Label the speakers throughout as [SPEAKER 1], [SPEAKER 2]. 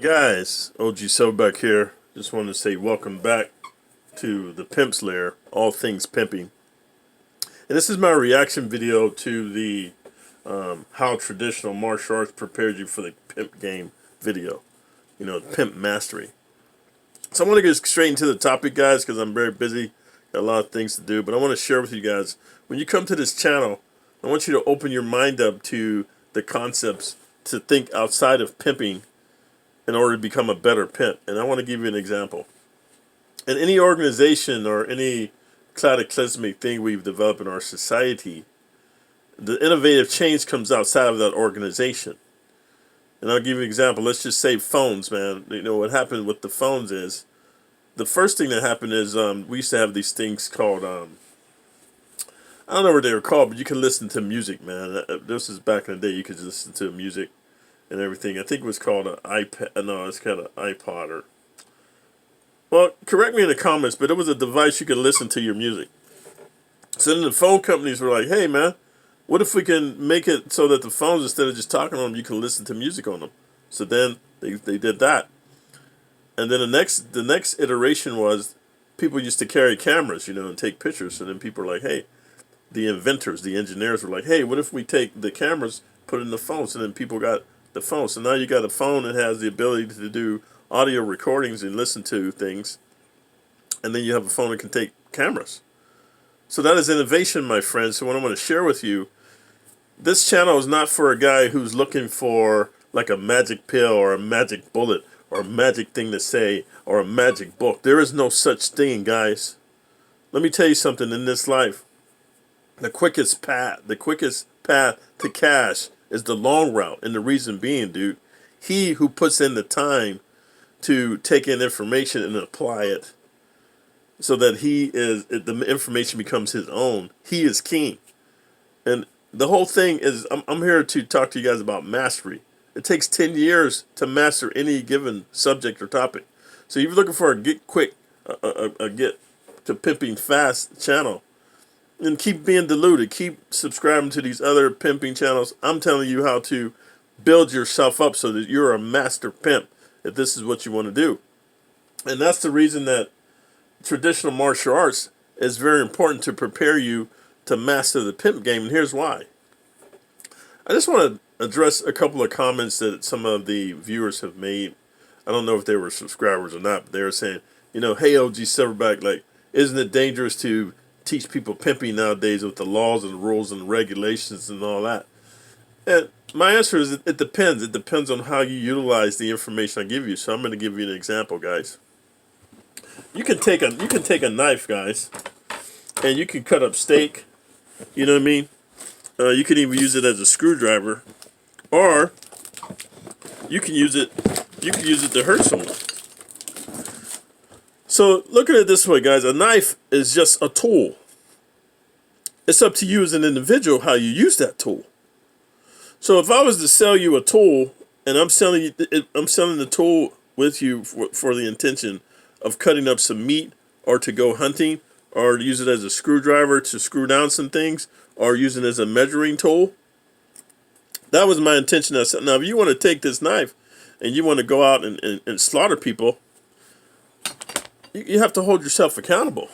[SPEAKER 1] Guys, OG Silverback here. Just wanted to say welcome back to the Pimp's Lair, all things pimping. And this is my reaction video to the how traditional martial arts prepared you for the pimp game video. You know, pimp mastery. So I want to get straight into the topic, guys, because I'm very busy. Got a lot of things to do. But I want to share with you guys, when you come to this channel, I want you to open your mind up to the concepts to think outside of pimping in order to become a better pimp. And I want to give you an example. In any organization or any cataclysmic thing we've developed in our society, the innovative change comes outside of that organization. And I'll give you an example. Let's just say phones, man. You know, what happened with the phones is, the first thing that happened is we used to have these things called, I don't know what they were called, but you can listen to music, man. This is back in the day. You could listen to music and everything. I think it was called an iPad. No, it's called an iPod. Or, well, correct me in the comments, but it was a device you could listen to your music. So then the phone companies were like, hey, man, what if we can make it so that the phones, instead of just talking on them, you can listen to music on them? So then they did that. And then the next iteration was people used to carry cameras, you know, and take pictures. So then people were like, hey, the inventors, the engineers were like, hey, what if we take the cameras, put it in the phones? And then people got the phone. So now you got a phone that has the ability to do audio recordings and listen to things. And then you have a phone that can take cameras. So that is innovation, my friends. So what I want to share with you, this channel is not for a guy who's looking for like a magic pill or a magic bullet or a magic thing to say or a magic book. There is no such thing, guys. Let me tell you something in this life. The quickest path to cash is the long route. And the reason being, dude, he who puts in the time to take in information and apply it so that the information becomes his own, he is king. And the whole thing is, I'm here to talk to you guys about mastery. It takes 10 years to master any given subject or topic. So if you're looking for a get quick, a get to pimping fast channel, and keep being deluded. Keep subscribing to these other pimping channels. I'm telling you how to build yourself up so that you're a master pimp, if this is what you want to do. And that's the reason that traditional martial arts is very important to prepare you to master the pimp game. And here's why. I just want to address a couple of comments that some of the viewers have made. I don't know if they were subscribers or not, but they were saying, you know, hey, OG Silverback, like, isn't it dangerous to teach people pimping nowadays with the laws and the rules and the regulations and all that? And my answer is it depends. It depends on how you utilize the information I give you. So I'm going to give you an example, guys. You can take a knife, guys, and you can cut up steak. You know what I mean? You can even use it as a screwdriver, or you can use it to hurt someone. So look at it this way, guys. A knife is just a tool. It's up to you as an individual how you use that tool. So if I was to sell you a tool, and I'm selling the tool with you for the intention of cutting up some meat, or to go hunting, or to use it as a screwdriver to screw down some things, or use it as a measuring tool, that was my intention. Now, if you want to take this knife and you want to go out and slaughter people, you have to hold yourself accountable.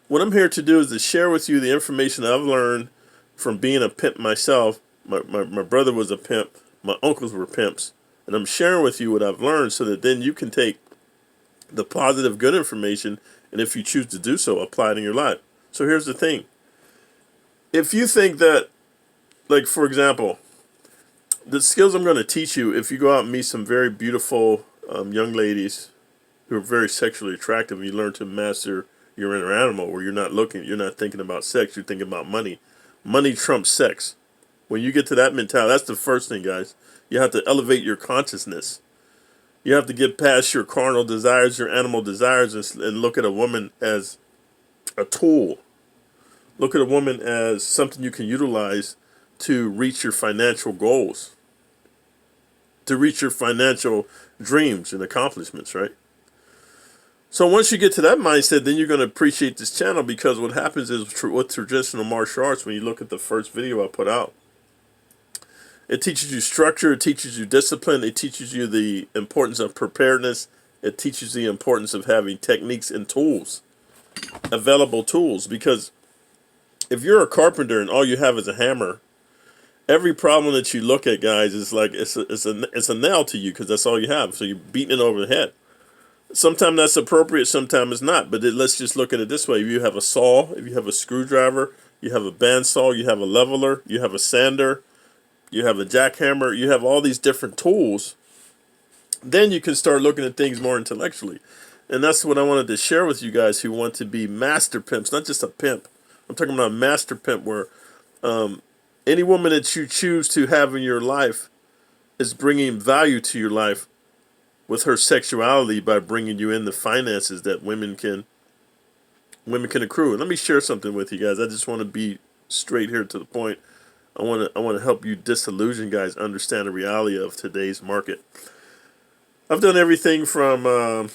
[SPEAKER 1] What I'm here to do is to share with you the information I've learned from being a pimp myself. My brother was a pimp. My uncles were pimps. And I'm sharing with you what I've learned so that then you can take the positive, good information, and if you choose to do so, apply it in your life. So here's the thing. If you think that, like, for example, the skills I'm going to teach you, if you go out and meet some very beautiful young ladies who are very sexually attractive, and you learn to master your inner animal, where you're not thinking about sex, you're thinking about money. Money trumps sex. When you get to that mentality, that's the first thing, guys. You have to elevate your consciousness. You have to get past your carnal desires, your animal desires, and look at a woman as a tool. Look at a woman as something you can utilize to reach your financial goals, to reach your financial dreams and accomplishments, right? So once you get to that mindset, then you're going to appreciate this channel, because what happens is with traditional martial arts, when you look at the first video I put out, It teaches you structure. It teaches you discipline. It teaches you the importance of preparedness. It teaches the importance of having techniques and tools, available tools. Because if you're a carpenter and all you have is a hammer, every problem that you look at, guys, is like it's a nail to you because that's all you have. So you're beating it over the head. Sometimes that's appropriate, sometimes it's not. But let's just look at it this way. If you have a saw, if you have a screwdriver, you have a bandsaw, you have a leveler, you have a sander, you have a jackhammer, you have all these different tools, then you can start looking at things more intellectually. And that's what I wanted to share with you guys who want to be master pimps, not just a pimp. I'm talking about a master pimp where any woman that you choose to have in your life is bringing value to your life with her sexuality by bringing you in the finances that women can accrue. And let me share something with you guys. I just want to be straight here to the point. I want to help you disillusion guys understand the reality of today's market. I've done everything from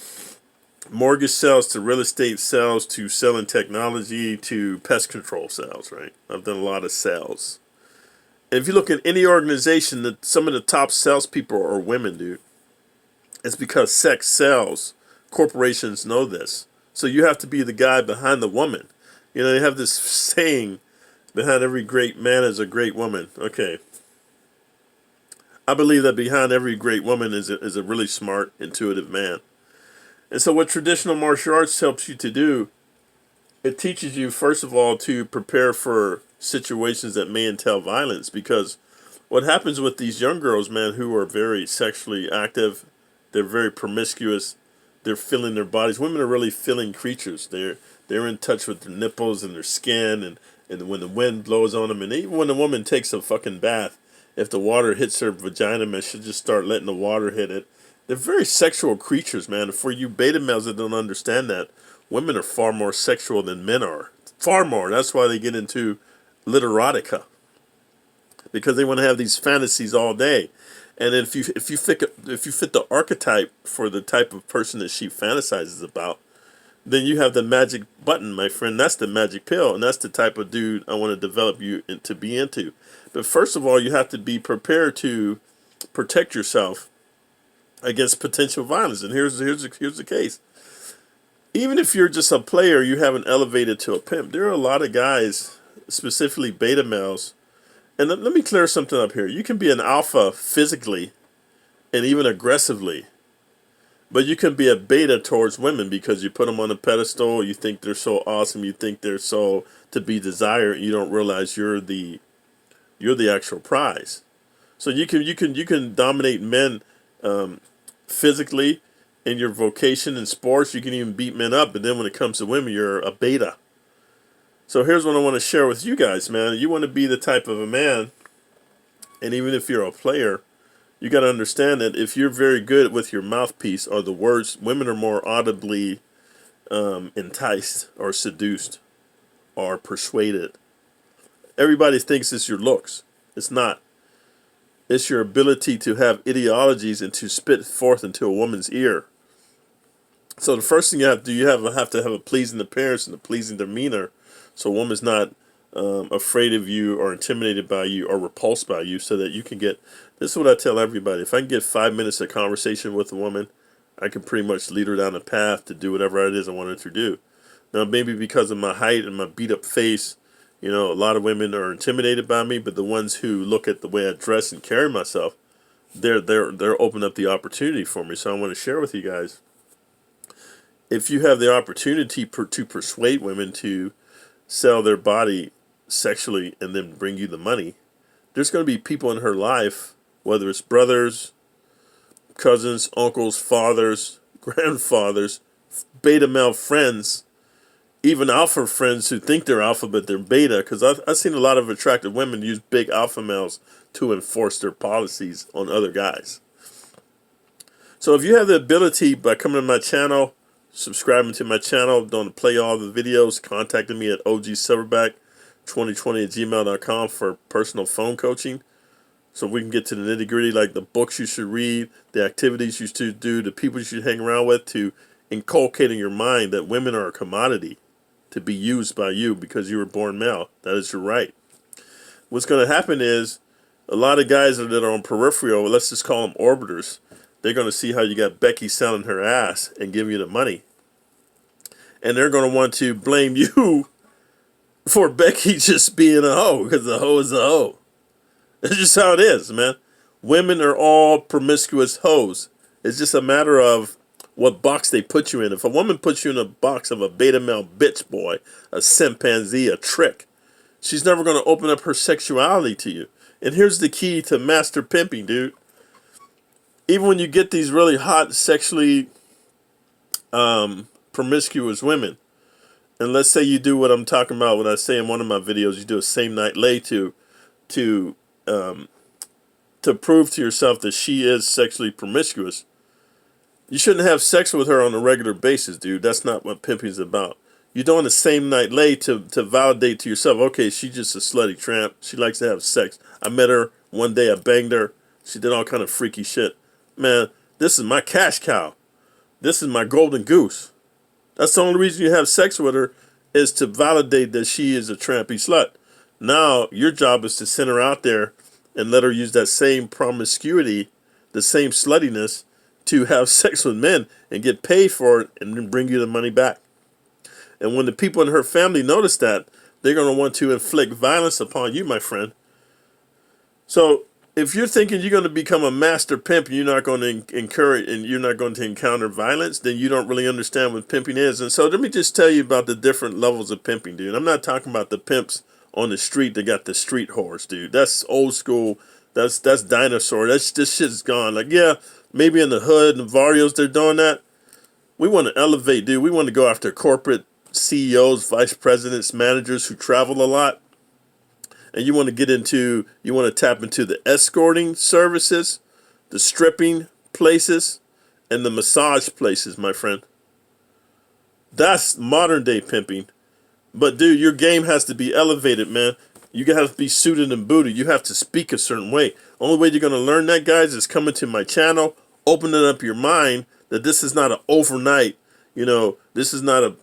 [SPEAKER 1] mortgage sales to real estate sales to selling technology to pest control sales, right? I've done a lot of sales. And if you look at any organization, that some of the top salespeople are women, dude. It's because sex sells. Corporations know this. So you have to be the guy behind the woman. You know, they have this saying, behind every great man is a great woman. Okay. I believe that behind every great woman is a really smart, intuitive man. And so what traditional martial arts helps you to do, it teaches you, first of all, to prepare for situations that may entail violence. Because what happens with these young girls, man, who are very sexually active, they're very promiscuous, they're feeling their bodies. Women are really feeling creatures. They're in touch with their nipples and their skin, and when the wind blows on them, and even when a woman takes a fucking bath, if the water hits her vagina, man, she'll just start letting the water hit it. They're very sexual creatures, man. For you beta males that don't understand that, women are far more sexual than men are. Far more. That's why they get into literotica. Because they want to have these fantasies all day. And if you fit the archetype for the type of person that she fantasizes about, then you have the magic button, my friend. That's the magic pill, and that's the type of dude I want to develop you to be into. But first of all, you have to be prepared to protect yourself against potential violence. And here's the case. Even if you're just a player, you haven't elevated to a pimp. There are a lot of guys, specifically beta males. And let me clear something up here. You can be an alpha physically and even aggressively, but you can be a beta towards women because you put them on a pedestal. You think they're so awesome. You think they're so to be desired. You don't realize you're the actual prize. So you can dominate men physically in your vocation in sports. You can even beat men up. But then when it comes to women, you're a beta. So here's what I want to share with you guys, man. You want to be the type of a man, and even if you're a player, you got to understand that if you're very good with your mouthpiece or the words, women are more audibly enticed or seduced or persuaded. Everybody thinks it's your looks. It's not. It's your ability to have ideologies and to spit forth into a woman's ear. So the first thing you have to do, you have to have a pleasing appearance and a pleasing demeanor. So a woman's not afraid of you or intimidated by you or repulsed by you, so that you can get, this is what I tell everybody, if I can get 5 minutes of conversation with a woman, I can pretty much lead her down a path to do whatever it is I want her to do. Now maybe because of my height and my beat up face, you know, a lot of women are intimidated by me, but the ones who look at the way I dress and carry myself, they're open up the opportunity for me. So I want to share with you guys, if you have the opportunity to persuade women to sell their body sexually and then bring you the money, there's going to be people in her life, whether it's brothers, cousins, uncles, fathers, grandfathers, beta male friends, even alpha friends who think they're alpha but they're beta, because I've seen a lot of attractive women use big alpha males to enforce their policies on other guys. So if you have the ability, by coming to my channel, subscribing to my channel, don't play all the videos, contacting me at ogsilverback2020@gmail.com for personal phone coaching, so we can get to the nitty gritty, like the books you should read, the activities you should do, the people you should hang around with, to inculcate in your mind that women are a commodity to be used by you because you were born male. That is your right. What's going to happen is A lot of guys that are on peripheral, let's just call them orbiters, they're going to see how you got Becky selling her ass and give you the money. And they're going to want to blame you for Becky just being a hoe, because the hoe is a hoe. It's just how it is, man. Women are all promiscuous hoes. It's just a matter of what box they put you in. If a woman puts you in a box of a beta male bitch boy, a chimpanzee, a trick, she's never going to open up her sexuality to you. And here's the key to master pimping, dude. Even when you get these really hot, sexually promiscuous women, and let's say you do what I'm talking about when I say in one of my videos, you do a same night lay to prove to yourself that she is sexually promiscuous. You shouldn't have sex with her on a regular basis, dude. That's not what pimping is about. You're doing the same night lay to validate to yourself, okay, she's just a slutty tramp. She likes to have sex. I met her one day. I banged her. She did all kind of freaky shit. Man, this is my cash cow. This is my golden goose. That's the only reason you have sex with her, is to validate that she is a trampy slut. Now, your job is to send her out there and let her use that same promiscuity, the same sluttiness, to have sex with men and get paid for it and then bring you the money back. And when the people in her family notice that, they're going to want to inflict violence upon you, my friend. So if you're thinking you're going to become a master pimp and you're not going to encourage and you're not going to encounter violence, then you don't really understand what pimping is. And so let me just tell you about the different levels of pimping, dude. I'm not talking about the pimps on the street that got the street whores, dude. That's old school. That's dinosaur. This shit's gone. Like, yeah, maybe in the hood and barrios they're doing that. We want to elevate, dude. We want to go after corporate CEOs, vice presidents, managers who travel a lot. And you want to tap into the escorting services, the stripping places, and the massage places, my friend. That's modern day pimping. But dude, your game has to be elevated, man. You have to be suited and booted. You have to speak a certain way. Only way you're going to learn that, guys, is coming to my channel, opening up your mind that this is not an overnight, this is not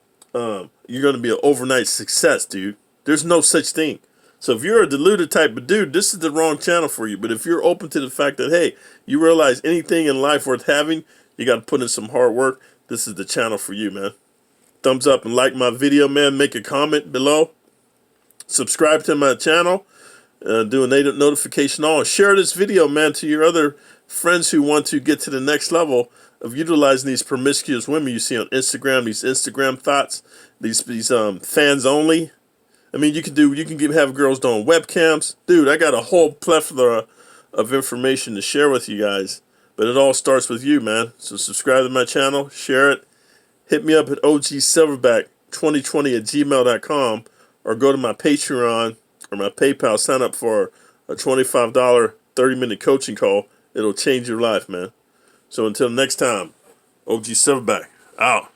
[SPEAKER 1] you're going to be an overnight success, dude. There's no such thing. So if you're a deluded type of dude, this is the wrong channel for you. But if you're open to the fact that, hey, you realize anything in life worth having, you got to put in some hard work, this is the channel for you, man. Thumbs up and like my video, man. Make a comment below. Subscribe to my channel. Do a notification on. Share this video, man, to your other friends who want to get to the next level of utilizing these promiscuous women you see on Instagram, these Instagram thoughts, these fans only. I mean, you can have girls doing webcams. Dude, I got a whole plethora of information to share with you guys. But it all starts with you, man. So subscribe to my channel, share it. Hit me up at ogsilverback2020@gmail.com or go to my Patreon or my PayPal, sign up for a $25 30-minute coaching call. It'll change your life, man. So until next time, OG Silverback, out.